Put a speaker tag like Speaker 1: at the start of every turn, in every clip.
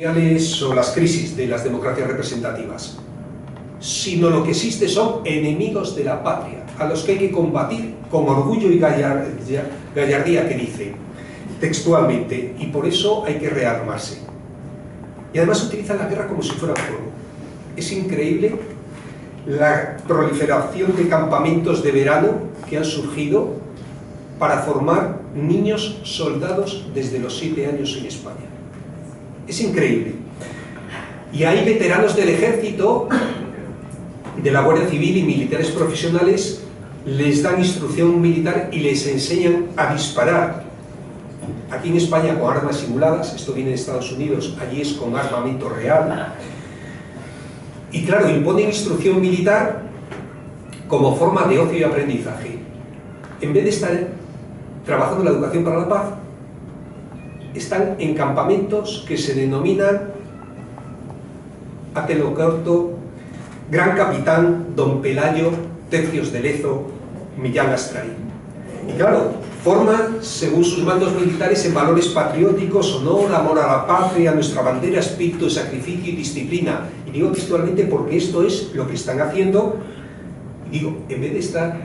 Speaker 1: o las crisis de las democracias representativas, sino lo que existe son enemigos de la patria, a los que hay que combatir con orgullo y gallardía, que dice textualmente, y por eso hay que rearmarse. Y además utilizan la guerra como si fuera fuego. Es increíble la proliferación de campamentos de verano que han surgido para formar niños soldados desde los 7 años en España. Es increíble. Y hay veteranos del ejército, de la Guardia Civil y militares profesionales, les dan instrucción militar y les enseñan a disparar. Aquí en España con armas simuladas, esto viene de Estados Unidos, allí es con armamento real. Y claro, imponen instrucción militar como forma de ocio y aprendizaje. En vez de estar trabajando en la educación para la paz, están en campamentos que se denominan, a pelo corto, Gran Capitán Don Pelayo Tercios de Lezo Millán Astray. Y claro, forman, según sus mandos militares, en valores patrióticos, honor, amor a la patria, nuestra bandera, espíritu de sacrificio y disciplina. Y digo textualmente porque esto es lo que están haciendo, digo, en vez de estar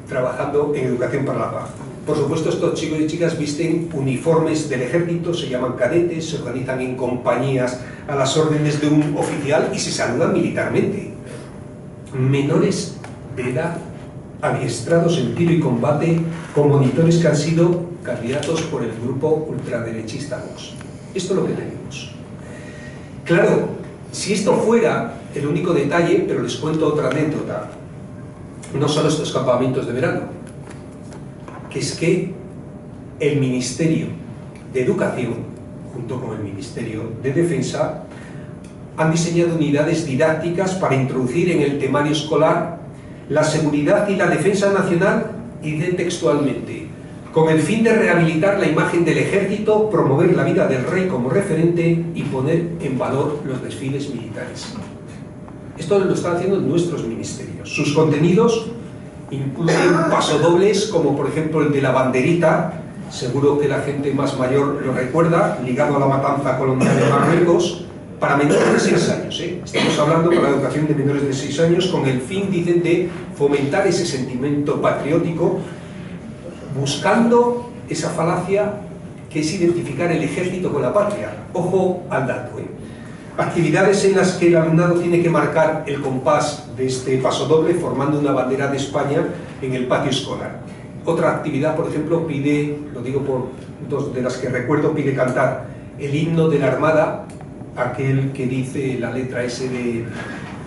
Speaker 1: trabajando en educación para la paz. Por supuesto, estos chicos y chicas visten uniformes del ejército, se llaman cadetes, se organizan en compañías a las órdenes de un oficial y se saludan militarmente. Menores de edad, adiestrados en tiro y combate, con monitores que han sido candidatos por el grupo ultraderechista Vox. Esto es lo que tenemos. Claro, si esto fuera el único detalle, pero les cuento otra anécdota, no solo estos campamentos de verano, que es que el Ministerio de Educación, junto con el Ministerio de Defensa, han diseñado unidades didácticas para introducir en el temario escolar la seguridad y la defensa nacional, y de textualmente, con el fin de rehabilitar la imagen del ejército, promover la vida del rey como referente y poner en valor los desfiles militares. Esto lo están haciendo nuestros ministerios. Sus contenidos incluyen pasodobles, como por ejemplo el de la banderita, seguro que la gente más mayor lo recuerda, ligado a la matanza colonial de Marruecos, para menores de 6 años. Estamos hablando para la educación de menores de 6 años, con el fin, dicen, de fomentar ese sentimiento patriótico, buscando esa falacia que es identificar el ejército con la patria. Ojo al dato. Actividades en las que el alumnado tiene que marcar el compás de este pasodoble formando una bandera de España en el patio escolar. Otra actividad, por ejemplo, pide, lo digo por dos de las que recuerdo, pide cantar el himno de la Armada, aquel que dice la letra S de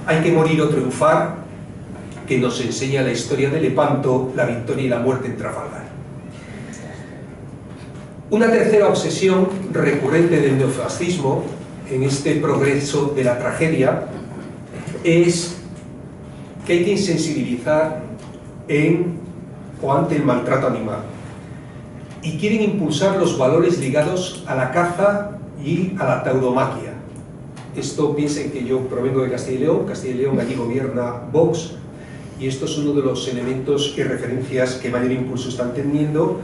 Speaker 1: hay que morir o triunfar, que nos enseña la historia de Lepanto, la victoria y la muerte en Trafalgar. Una tercera obsesión recurrente del neofascismo en este progreso de la tragedia es que hay que insensibilizar ante el maltrato animal, y quieren impulsar los valores ligados a la caza y a la tauromaquia. Esto, piensen que yo provengo de Castilla y León, allí gobierna Vox, y esto es uno de los elementos y referencias que mayor impulso están teniendo,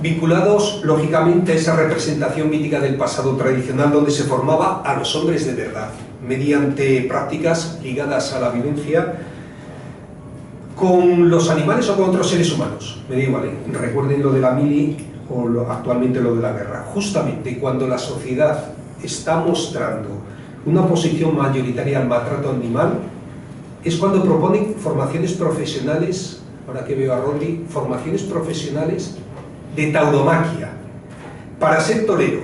Speaker 1: vinculados lógicamente a esa representación mítica del pasado tradicional donde se formaba a los hombres de verdad, mediante prácticas ligadas a la violencia con los animales o con otros seres humanos. Me da igual, recuerden lo de la mili o actualmente lo de la guerra. Justamente cuando la sociedad está mostrando una posición mayoritaria al maltrato animal, es cuando proponen formaciones profesionales, ahora que veo a Rodri, formaciones profesionales de tauromaquia, para ser torero.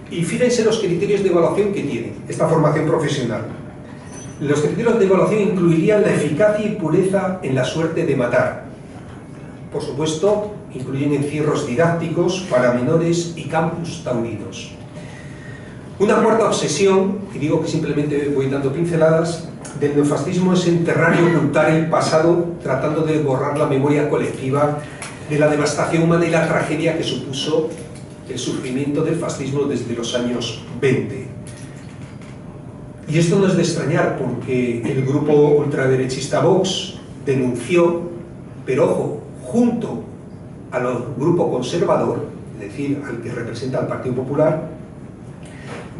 Speaker 1: Y fíjense los criterios de evaluación que tiene esta formación profesional. Los criterios de evaluación incluirían la eficacia y pureza en la suerte de matar. Por supuesto, incluyen encierros didácticos para menores y campus taurinos. Una cuarta obsesión, y digo que simplemente voy dando pinceladas, del neofascismo es enterrar y ocultar el pasado, tratando de borrar la memoria colectiva de la devastación humana y la tragedia que supuso el surgimiento del fascismo desde los años 20. Y esto no es de extrañar, porque el grupo ultraderechista Vox denunció, pero ojo, junto al grupo conservador, es decir, al que representa al Partido Popular,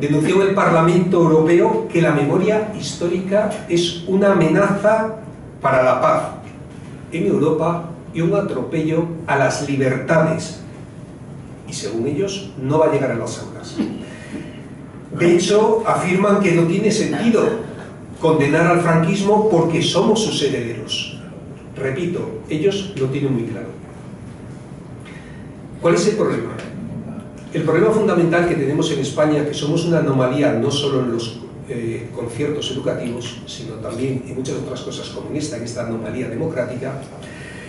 Speaker 1: denunció en el Parlamento Europeo que la memoria histórica es una amenaza para la paz en Europa y un atropello a las libertades, y según ellos no va a llegar a las aulas. De hecho, afirman que no tiene sentido condenar al franquismo porque somos sus herederos. Repito, ellos lo tienen muy claro. ¿Cuál es el problema? El problema fundamental que tenemos en España, que somos una anomalía no solo en los conciertos educativos, sino también en muchas otras cosas como en esta anomalía democrática,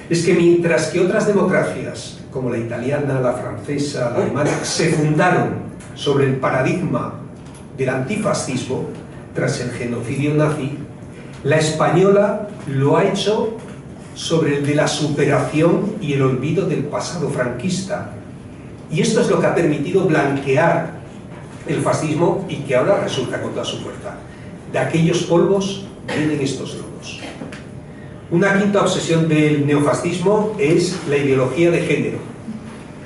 Speaker 1: es que mientras que otras democracias, como la italiana, la francesa, la alemana, se fundaron sobre el paradigma del antifascismo, tras el genocidio nazi, la española lo ha hecho sobre el de la superación y el olvido del pasado franquista. Y esto es lo que ha permitido blanquear el fascismo y que ahora resurja con toda su fuerza. De aquellos polvos vienen estos lodos. Una quinta obsesión del neofascismo es la ideología de género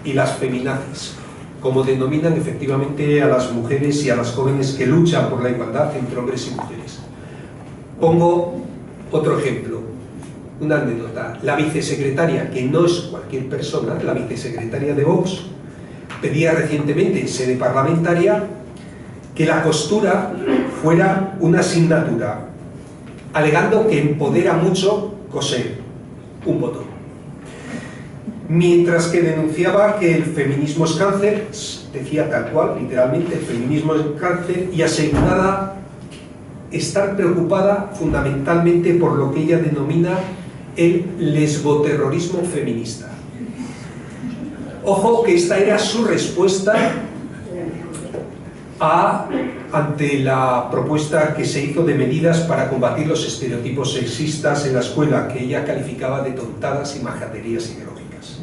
Speaker 1: y las feminazis, como denominan efectivamente a las mujeres y a las jóvenes que luchan por la igualdad entre hombres y mujeres. Pongo otro ejemplo, una anécdota. La vicesecretaria, que no es cualquier persona, la vicesecretaria de Vox, pedía recientemente en sede parlamentaria que la costura fuera una asignatura, alegando que empodera mucho coser un botón. Mientras que denunciaba que el feminismo es cáncer, decía tal cual, literalmente, el feminismo es cáncer, y aseguraba estar preocupada fundamentalmente por lo que ella denomina el lesboterrorismo feminista. Ojo que esta era su respuesta ante la propuesta que se hizo de medidas para combatir los estereotipos sexistas en la escuela, que ella calificaba de tontadas y majaderías ideológicas.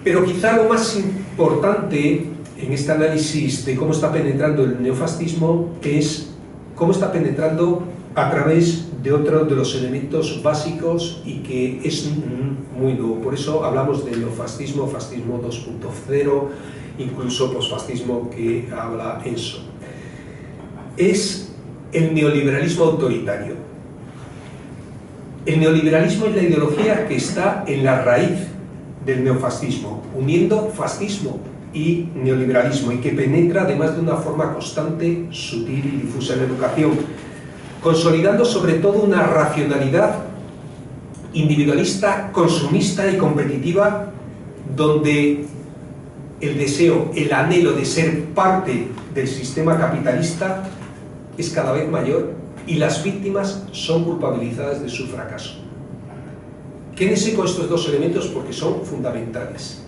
Speaker 1: Pero quizá lo más importante en este análisis de cómo está penetrando el neofascismo es cómo está penetrando a través de otro de los elementos básicos y que es muy nuevo. Por eso hablamos de neofascismo, fascismo 2.0, incluso posfascismo que habla Enso. Es el neoliberalismo autoritario. El neoliberalismo es la ideología que está en la raíz del neofascismo, uniendo fascismo y neoliberalismo, y que penetra además de una forma constante, sutil y difusa en la educación, consolidando sobre todo una racionalidad individualista, consumista y competitiva, donde el deseo, el anhelo de ser parte del sistema capitalista es cada vez mayor y las víctimas son culpabilizadas de su fracaso. Quédense con estos dos elementos porque son fundamentales.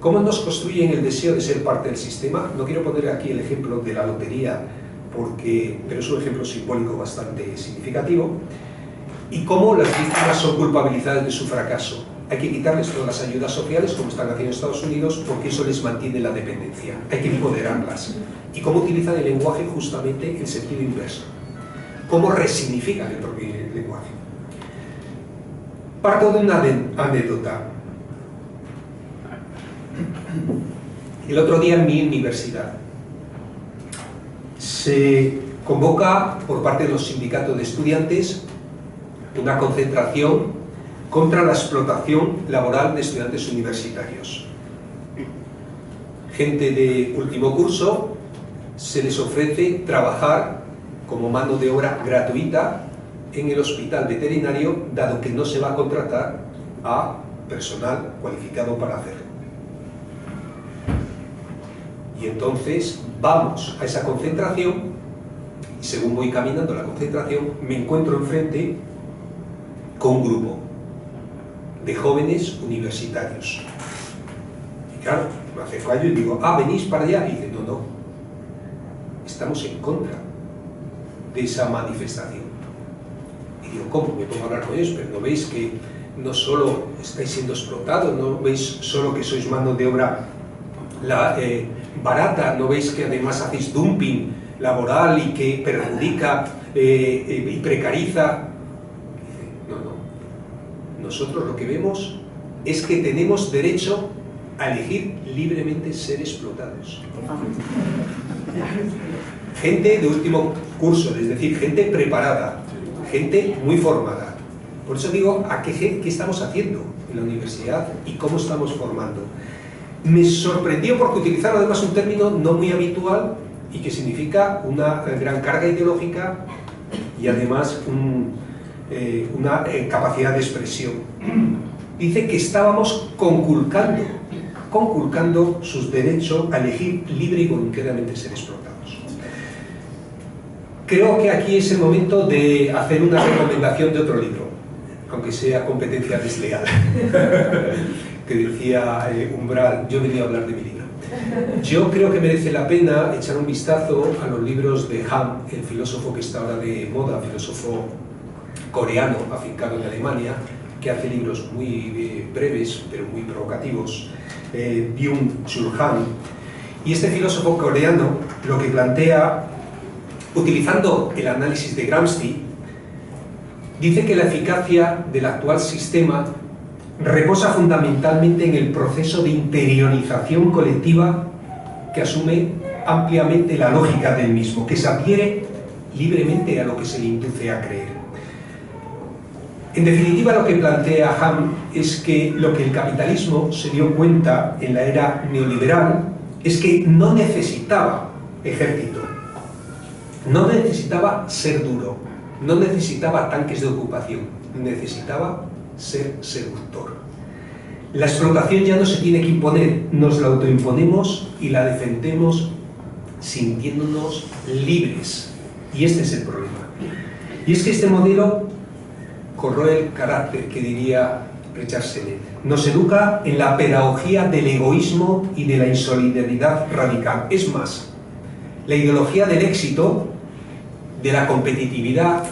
Speaker 1: ¿Cómo nos construyen el deseo de ser parte del sistema? No quiero poner aquí el ejemplo de la lotería, pero es un ejemplo simbólico bastante significativo. Y cómo las víctimas son culpabilizadas de su fracaso. Hay que quitarles todas las ayudas sociales, como están haciendo en Estados Unidos, porque eso les mantiene la dependencia. Hay que empoderarlas. Y cómo utilizan el lenguaje justamente en sentido inverso. Cómo resignifican el propio lenguaje. Parto de una anécdota. El otro día en mi universidad se convoca por parte de los sindicatos de estudiantes una concentración contra la explotación laboral de estudiantes universitarios. Gente de último curso se les ofrece trabajar como mano de obra gratuita en el hospital veterinario, dado que no se va a contratar a personal cualificado para hacerlo. Y entonces vamos a esa concentración y según voy caminando a la concentración me encuentro enfrente con un grupo de jóvenes universitarios. Y claro, me acerco a ellos y digo, ¿venís para allá? Y dice, no, estamos en contra de esa manifestación. Y digo, ¿cómo? Me pongo a hablar con ellos, pero ¿no veis que no solo estáis siendo explotados, no veis solo que sois mano de obra barata, no veis que además hacéis dumping laboral y que perjudica y precariza? Nosotros lo que vemos es que tenemos derecho a elegir libremente ser explotados. Gente de último curso, es decir, gente preparada, gente muy formada. Por eso digo, ¿qué estamos haciendo en la universidad y cómo estamos formando? Me sorprendió porque utilizaron además un término no muy habitual y que significa una gran carga ideológica y además una capacidad de expresión. Dice que estábamos conculcando sus derechos a elegir libre y voluntariamente ser explotados. Creo que aquí es el momento de hacer una recomendación de otro libro, aunque sea competencia desleal, que decía Umbral. Yo venía a hablar de mi libro. Yo creo que merece la pena echar un vistazo a los libros de Han, el filósofo que está ahora de moda, filósofo coreano, afincado en Alemania, que hace libros muy breves, pero muy provocativos, Byung-Chul Han. Y este filósofo coreano lo que plantea, utilizando el análisis de Gramsci, dice que la eficacia del actual sistema reposa fundamentalmente en el proceso de interiorización colectiva que asume ampliamente la lógica del mismo, que se adhiere libremente a lo que se le induce a creer. En definitiva, lo que plantea Han es que lo que el capitalismo se dio cuenta en la era neoliberal es que no necesitaba ejército, no necesitaba ser duro, no necesitaba tanques de ocupación, necesitaba ser seductor. La explotación ya no se tiene que imponer, nos la autoimponemos y la defendemos sintiéndonos libres. Y este es el problema. Y es que este modelo corroe el carácter, que diría Richard Sennett. Nos educa en la pedagogía del egoísmo y de la insolidaridad radical. Es más, la ideología del éxito, de la competitividad,